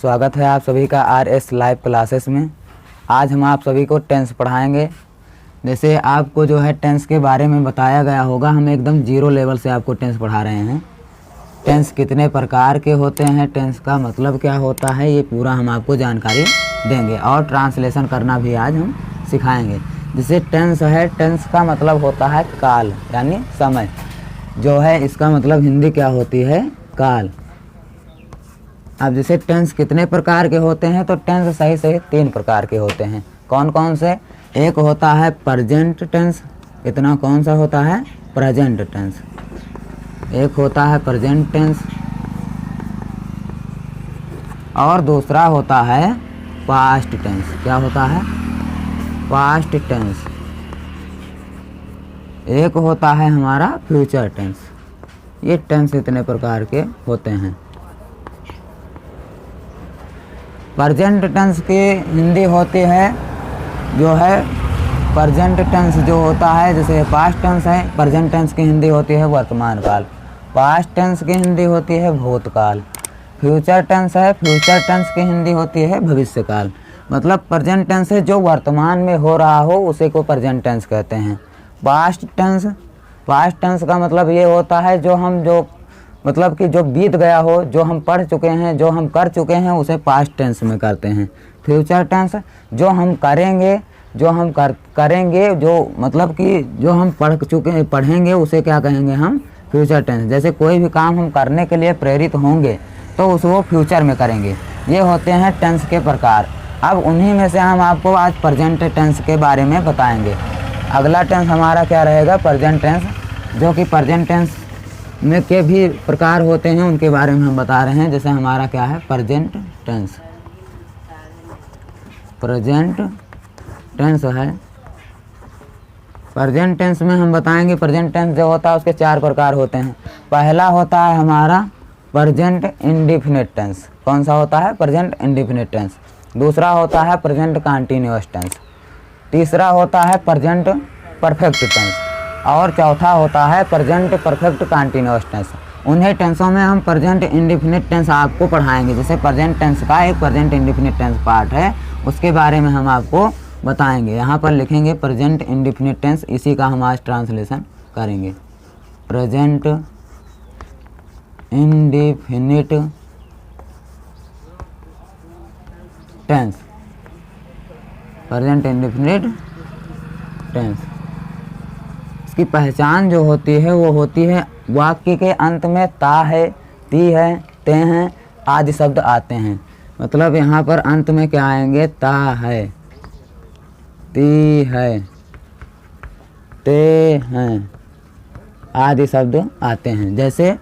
स्वागत है आप सभी का RS लाइव क्लासेस में। आज हम आप सभी को टेंस पढ़ाएंगे। जैसे आपको जो है टेंस के बारे में बताया गया होगा, हम एकदम जीरो लेवल से आपको टेंस पढ़ा रहे हैं। टेंस कितने प्रकार के होते हैं, टेंस का मतलब क्या होता है, ये पूरा हम आपको जानकारी देंगे और ट्रांसलेशन करना भी आज हम सिखाएंगे। जैसे टेंस है, टेंस का मतलब होता है काल यानी समय, जो है इसका मतलब हिंदी क्या होती है, काल। अब जैसे टेंस कितने प्रकार के होते हैं, तो टेंस सही से 3 प्रकार के होते हैं। कौन कौन से? एक होता है प्रेजेंट टेंस। कितना कौन सा होता है? Present tense. एक होता है प्रेजेंट टेंस और दूसरा होता है पास्ट टेंस। क्या होता है? Past tense. एक होता है हमारा फ्यूचर टेंस। ये टेंस इतने प्रकार के होते हैं। प्रेजेंट टेंस की हिंदी होती है जो है प्रेजेंट टेंस जो होता है, जैसे पास्ट टेंस है, प्रेजेंट टेंस की हिंदी होती है वर्तमान काल। पास्ट टेंस की हिंदी होती है भूतकाल। फ्यूचर टेंस है, फ्यूचर टेंस की हिंदी होती है भविष्यकाल। मतलब प्रेजेंट टेंस है जो वर्तमान में हो रहा हो उसी को प्रेजेंट टेंस कहते हैं। पास्ट टेंस, पास्ट टेंस का मतलब ये होता है जो मतलब कि जो बीत गया हो, जो हम पढ़ चुके हैं, जो हम कर चुके हैं, उसे पास्ट टेंस में करते हैं। फ्यूचर टेंस जो हम करेंगे, जो हम करेंगे, जो मतलब कि जो हम पढ़ेंगे उसे क्या कहेंगे हम? Future tense. जैसे कोई भी काम हम करने के लिए प्रेरित होंगे तो वो फ्यूचर में करेंगे। ये होते हैं टेंस के प्रकार। अब उन्हीं में से हम आपको आज प्रेजेंट टेंस के बारे में बताएंगे। अगला टेंस हमारा क्या रहेगा? प्रेजेंट टेंस, जो कि प्रेजेंट टेंस में के भी प्रकार होते हैं, उनके बारे में हम बता रहे हैं। जैसे हमारा क्या है? Present tense. प्रेजेंट टेंस है। प्रेजेंट टेंस में हम बताएंगे प्रेजेंट टेंस जो होता है उसके 4 प्रकार होते हैं। पहला होता है हमारा प्रेजेंट इंडेफिनिट टेंस। कौन सा होता है? Present indefinite tense. दूसरा होता है प्रेजेंट कंटीन्यूअस टेंस। तीसरा होता है प्रेजेंट परफेक्ट टेंस और चौथा होता है प्रेजेंट परफेक्ट कंटीन्यूअस टेंस। उन्हें टेंसों में हम प्रेजेंट इंडेफिनिट टेंस आपको पढ़ाएंगे। जैसे प्रेजेंट टेंस का एक प्रेजेंट इंडेफिनिट टेंस पार्ट है, उसके बारे में हम आपको बताएंगे। यहाँ पर लिखेंगे प्रेजेंट इंडेफिनिट टेंस, इसी का हम आज ट्रांसलेशन करेंगे। Present indefinite tense. Present indefinite tense, इसकी पहचान जो होती है वो होती है वाक्य के अंत में ता है, ती है, ते हैं आदि शब्द आते हैं। मतलब यहाँ पर अंत में क्या आएंगे? ता है, ती है, ते हैं आदि शब्द आते हैं। जैसे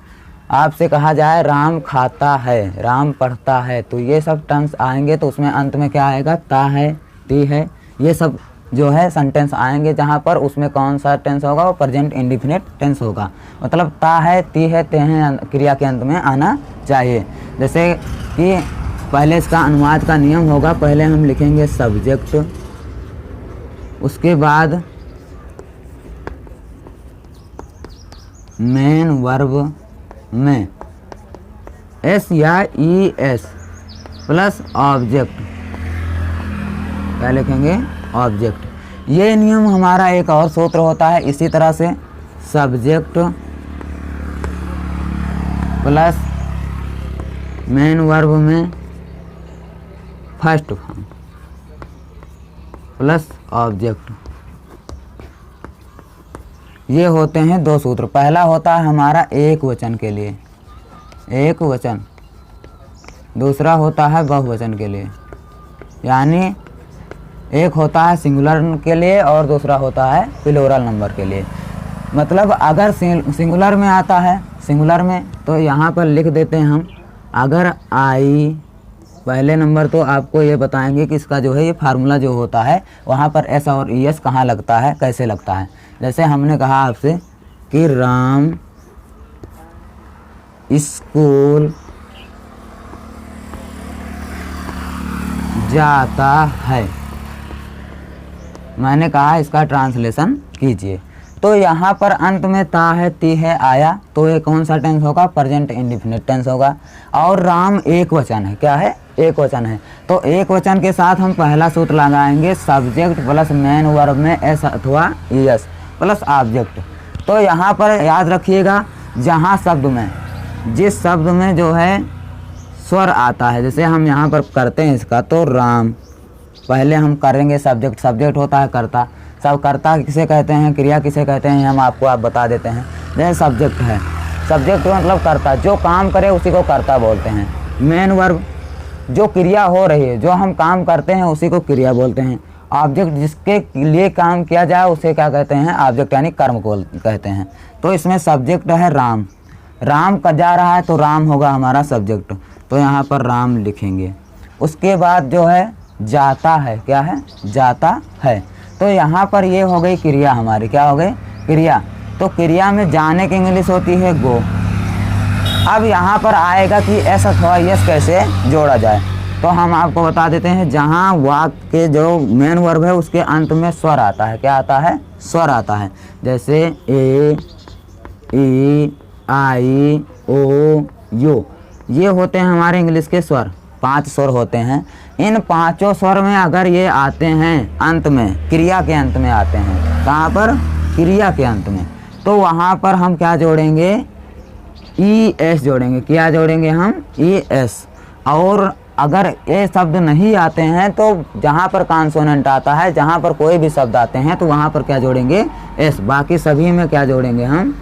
आपसे कहा जाए राम खाता है, राम पढ़ता है, तो ये सब टेंस आएंगे तो उसमें अंत में क्या आएगा? ता है, ती है, ये सब जो है सेंटेंस आएंगे, जहाँ पर उसमें कौन सा टेंस होगा? वो प्रेजेंट इंडेफिनिट टेंस होगा। मतलब ता है, ती है, ते हैं क्रिया के अंत में आना चाहिए। जैसे कि पहले इसका अनुवाद का नियम होगा, पहले हम लिखेंगे सब्जेक्ट, उसके बाद मेन वर्ब में एस या ई एस प्लस ऑब्जेक्ट। क्या लिखेंगे? ऑब्जेक्ट। ये नियम हमारा एक और सूत्र होता है इसी तरह से, सब्जेक्ट प्लस मेन वर्ब में फर्स्ट फॉर्म प्लस ऑब्जेक्ट। ये होते हैं 2 सूत्र। पहला होता है हमारा एक वचन के लिए, एक वचन। दूसरा होता है बहुवचन के लिए, यानी एक होता है सिंगुलर के लिए और दूसरा होता है प्लूरल नंबर के लिए। मतलब अगर सिंगुलर में आता है, सिंगुलर में, तो यहाँ पर लिख देते हैं हम अगर आई, पहले नंबर तो आपको ये बताएंगे कि इसका जो है ये फार्मूला जो होता है वहाँ पर एस और ई एस कहाँ लगता है, कैसे लगता है। जैसे हमने कहा आपसे कि राम स्कूल जाता है, मैंने कहा इसका ट्रांसलेशन कीजिए। तो यहाँ पर अंत में ता है, ती है आया, तो ये कौन सा टेंस होगा? प्रेजेंट इंडेफिनिट टेंस होगा। और राम एक वचन है, क्या है? एक वचन है। तो एक वचन के साथ हम पहला सूत्र लगाएंगे सब्जेक्ट प्लस मेन वर्ब में एस अथवा ईएस प्लस ऑब्जेक्ट। तो यहाँ पर याद रखिएगा, जहाँ शब्द में, जिस शब्द में जो है स्वर आता है, जैसे हम यहाँ पर करते हैं इसका, तो राम पहले हम करेंगे सब्जेक्ट, सब्जेक्ट होता है कर्ता, सब कर्ता किसे कहते हैं, क्रिया किसे कहते हैं, हम आप बता देते हैं। जैसे सब्जेक्ट है, सब्जेक्ट मतलब कर्ता, जो काम करे उसी को कर्ता बोलते हैं। मेन वर्ब जो क्रिया हो रही है, जो हम काम करते हैं उसी को क्रिया बोलते हैं। ऑब्जेक्ट जिसके लिए काम किया जाए उसे क्या कहते हैं, ऑब्जेक्ट यानी कर्म को कहते हैं। तो इसमें सब्जेक्ट है राम, राम का जा रहा है तो राम होगा हमारा सब्जेक्ट, तो यहाँ पर राम लिखेंगे। उसके बाद जो है जाता है, क्या है, जाता है, तो यहाँ पर ये हो गई क्रिया हमारी, क्या हो गई, क्रिया। तो क्रिया में जाने की इंग्लिश होती है गो। अब यहाँ पर आएगा कि एस अथवा यस कैसे जोड़ा जाए, तो हम आपको बता देते हैं। जहाँ वाक्य के जो मेन वर्ब है उसके अंत में स्वर आता है, क्या आता है, स्वर आता है। जैसे ए, ई, आई, ओ, यू, ये होते हैं हमारे इंग्लिश के स्वर, 5 स्वर होते हैं। इन 5 स्वर में अगर ये आते हैं अंत में, क्रिया के अंत में आते हैं, कहाँ पर, क्रिया के अंत में, तो वहाँ पर हम क्या जोड़ेंगे, ई एस जोड़ेंगे। क्या जोड़ेंगे हम, ई एस। और अगर ये शब्द नहीं आते हैं तो जहाँ पर कॉन्सोनेंट आता है, जहाँ पर कोई भी शब्द आते हैं तो वहाँ पर क्या जोड़ेंगे, एस। बाकी सभी में क्या जोड़ेंगे हम,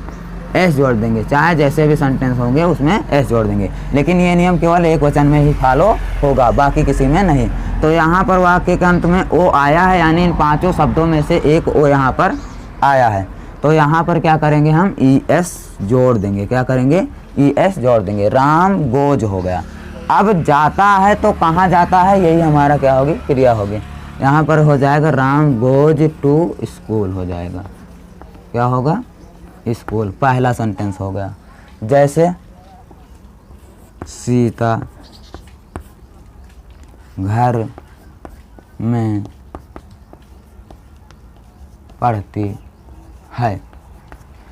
एस जोड़ देंगे, चाहे जैसे भी सेंटेंस होंगे उसमें एस जोड़ देंगे। लेकिन ये नियम केवल एक वचन में ही फॉलो होगा, बाकी किसी में नहीं। तो यहाँ पर वाक्य के अंत में ओ आया है, यानी इन 5 शब्दों में से एक ओ यहाँ पर आया है, तो यहाँ पर क्या करेंगे हम, ई एस जोड़ देंगे। क्या करेंगे, ई एस जोड़ देंगे। राम गोज हो गया। अब जाता है तो कहाँ जाता है, यही हमारा क्या होगी, क्रिया होगी। यहाँ पर हो जाएगा राम गोज टू स्कूल हो जाएगा, क्या होगा, स्कूल, पहला सेंटेंस हो गया। जैसे सीता घर में पढ़ती है,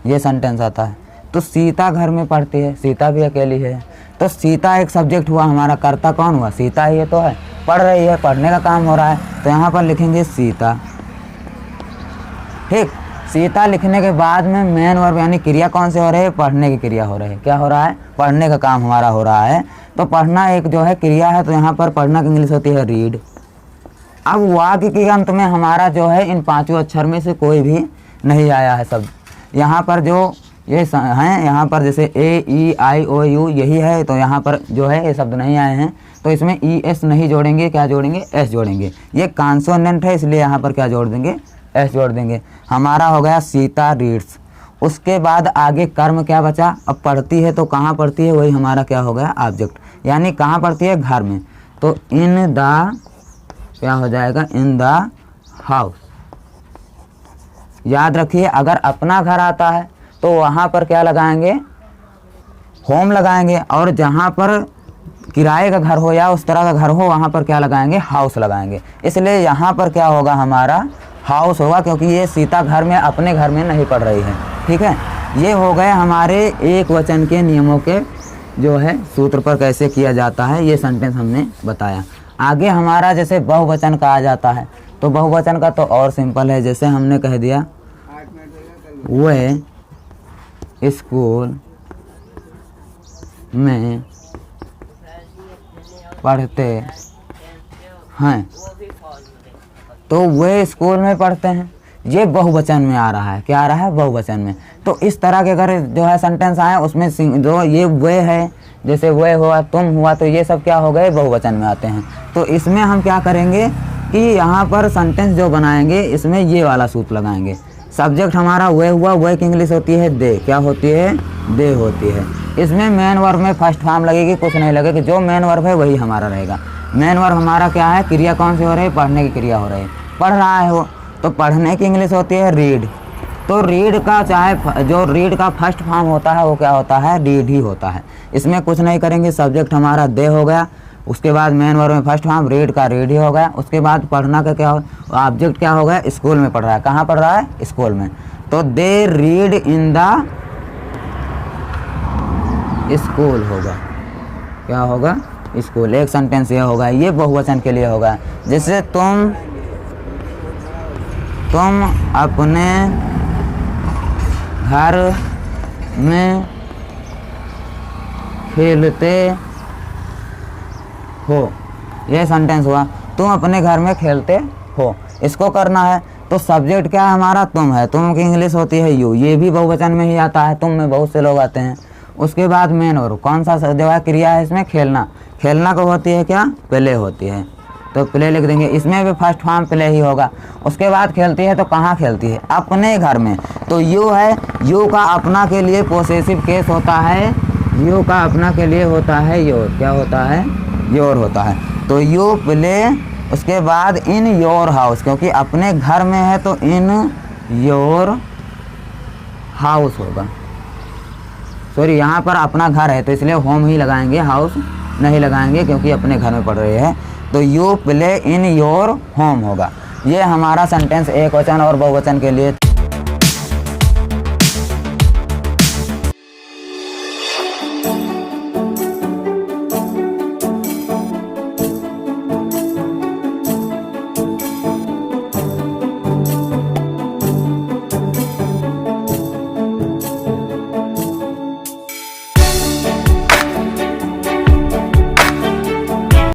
ये सेंटेंस आता है। तो सीता घर में पढ़ती है, सीता भी अकेली है, तो सीता एक सब्जेक्ट हुआ, हमारा कर्ता कौन हुआ, सीता ही तो है, पढ़ रही है, पढ़ने का काम हो रहा है, तो यहाँ पर लिखेंगे सीता। ठीक, सीता लिखने के बाद में मेन वर्ब यानी क्रिया कौन से हो रही है, पढ़ने की क्रिया हो रही है। क्या हो रहा है, पढ़ने का काम हमारा हो रहा है। तो पढ़ना एक जो है क्रिया है, तो यहाँ पर पढ़ना की इंग्लिश होती है रीड। अब वाक्य के अंत में हमारा जो है इन 5 अक्षर में से कोई भी नहीं आया है शब्द। यहाँ पर जो ये हैं, यहाँ पर जैसे ए, ई, आई, ओ, यू यही है, तो यहाँ पर जो है ये शब्द नहीं आए हैं, तो इसमें ई एस नहीं जोड़ेंगे, क्या जोड़ेंगे, एस जोड़ेंगे। ये कॉन्सोनेंट है इसलिए यहाँ पर क्या जोड़ देंगे, एस जोड़ देंगे। हमारा हो गया सीता रीड्स। उसके बाद आगे कर्म क्या बचा, अब पढ़ती है तो कहाँ पढ़ती है, वही हमारा क्या हो गया, ऑब्जेक्ट, यानी कहाँ पढ़ती है, घर में, तो इन द क्या हो जाएगा, इन द हाउस। याद रखिए, अगर अपना घर आता है तो वहाँ पर क्या लगाएंगे, होम लगाएंगे, और जहाँ पर किराए का घर हो या उस तरह का घर हो वहाँ पर क्या लगाएंगे, हाउस लगाएंगे। इसलिए यहाँ पर क्या होगा, हमारा हाउस होगा, क्योंकि ये सीता घर में, अपने घर में नहीं पढ़ रही है। ठीक है, ये हो गए हमारे एक वचन के नियमों के जो है सूत्र पर कैसे किया जाता है, ये सेंटेंस हमने बताया। आगे हमारा जैसे बहुवचन का आ जाता है, तो बहुवचन का तो और सिंपल है। जैसे हमने कह दिया वे स्कूल में पढ़ते हैं, तो वे स्कूल में पढ़ते हैं, ये बहुवचन में आ रहा है। क्या आ रहा है, बहुवचन में। तो इस तरह के अगर जो है सेंटेंस आए उसमें जो ये वे है, जैसे वे हुआ, तुम हुआ, तो ये सब क्या हो गए, बहुवचन में आते हैं। तो इसमें हम क्या करेंगे कि यहाँ पर सेंटेंस जो बनाएंगे इसमें ये वाला सूत्र लगाएंगे। सब्जेक्ट हमारा वे हुआ, वे की इंग्लिश होती है दे, क्या होती है, दे होती है। इसमें मेन वर्ब में फर्स्ट फॉर्म लगेगी, कुछ नहीं लगेगी, जो मेन वर्ब है वही हमारा रहेगा। मेन वर्ब हमारा क्या है, क्रिया कौन सी हो रही है, पढ़ने की क्रिया हो रही है, पढ़ रहा है वो, तो पढ़ने की इंग्लिश होती है रीड। तो रीड का चाहे जो रीड का फर्स्ट फॉर्म होता है वो क्या होता है, रीड ही होता है। इसमें कुछ नहीं करेंगे, सब्जेक्ट हमारा दे हो गया, उसके बाद मेन वर्ब में फर्स्ट फॉर्म रीड का रीड ही हो गया, उसके बाद पढ़ना का क्या हो, ऑब्जेक्ट क्या हो गया, स्कूल में पढ़ रहा है। कहाँ पढ़ रहा है, स्कूल में, तो they read in the school होगा, क्या होगा, स्कूल। एक सेंटेंस ये होगा, ये बहुवचन के लिए होगा। जैसे तुम अपने घर में खेलते हो, ये सेंटेंस हुआ। तुम अपने घर में खेलते हो, इसको करना है तो सब्जेक्ट क्या है हमारा, तुम है। तुम की इंग्लिश होती है यू, ये भी बहुवचन में ही आता है, तुम में बहुत से लोग आते हैं। उसके बाद मेन और कौन सा जो है क्रिया है इसमें, खेलना। खेलना को होती है क्या, प्ले होती है, तो प्ले लिख देंगे। इसमें भी फर्स्ट फॉर्म प्ले ही होगा। उसके बाद खेलती है तो कहाँ खेलती है, अपने घर में, तो यू है। यू का अपना के लिए पोसेसिव केस होता है, यू का अपना के लिए होता है योर, क्या होता है, योर होता है। तो यू प्ले, उसके बाद इन योर हाउस, क्योंकि अपने घर में है तो इन योर हाउस होगा। सॉरी, यहाँ पर अपना घर है तो इसलिए होम ही लगाएंगे, हाउस नहीं लगाएंगे क्योंकि अपने घर में पढ़ रहे हैं। तो you play in your home होगा। ये हमारा सेंटेंस एक वचन और बहुवचन के लिए